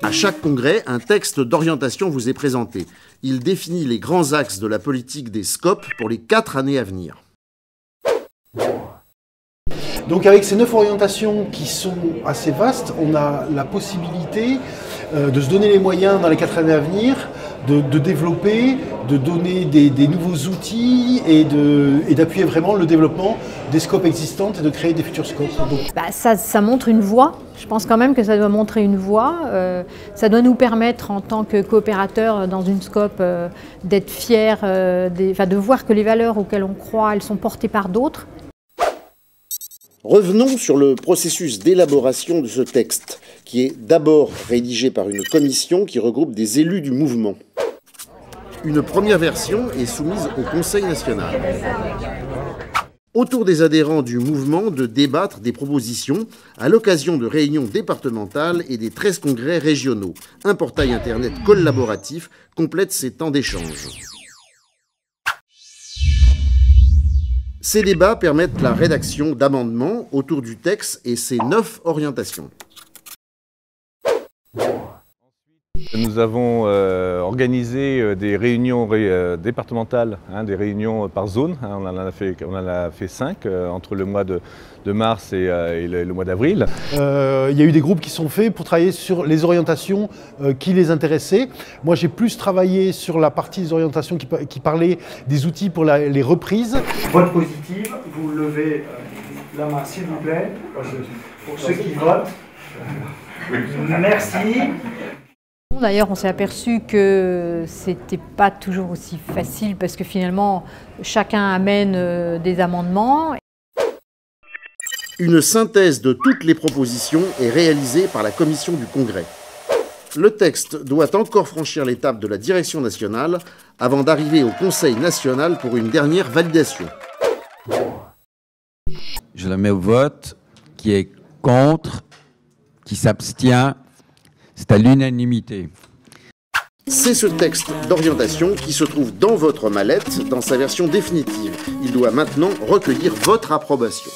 À chaque congrès, un texte d'orientation vous est présenté. Il définit les grands axes de la politique des SCOP pour les 4 années à venir. Donc avec ces 9 orientations qui sont assez vastes, on a la possibilité de se donner les moyens dans les 4 années à venir, de développer, de donner des nouveaux outils et d'appuyer vraiment le développement des scopes existantes et de créer des futurs scopes. Donc... Ça montre une voie. Je pense quand même que ça doit montrer une voie. Ça doit nous permettre en tant que coopérateurs dans une scope d'être fiers, de voir que les valeurs auxquelles on croit, elles sont portées par d'autres. Revenons sur le processus d'élaboration de ce texte, qui est d'abord rédigé par une commission qui regroupe des élus du mouvement. Une première version est soumise au Conseil national. Autour des adhérents du mouvement de débattre des propositions à l'occasion de réunions départementales et des 13 congrès régionaux. Un portail internet collaboratif complète ces temps d'échange. Ces débats permettent la rédaction d'amendements autour du texte et ses 9 orientations. Nous avons organisé des réunions départementales, des réunions par zone. On en a fait 5 entre le mois de mars et le mois d'avril. Il y a eu des groupes qui sont faits pour travailler sur les orientations qui les intéressaient. Moi, j'ai plus travaillé sur la partie des orientations qui parlait des outils pour les reprises. Vote positif, vous levez la main s'il vous plaît, pour ceux qui votent. Merci. D'ailleurs, on s'est aperçu que c'était pas toujours aussi facile parce que finalement, chacun amène des amendements. Une synthèse de toutes les propositions est réalisée par la commission du Congrès. Le texte doit encore franchir l'étape de la direction nationale avant d'arriver au Conseil national pour une dernière validation. Je le mets au vote. Qui est contre, qui s'abstient. C'est à l'unanimité. C'est ce texte d'orientation qui se trouve dans votre mallette, dans sa version définitive. Il doit maintenant recueillir votre approbation.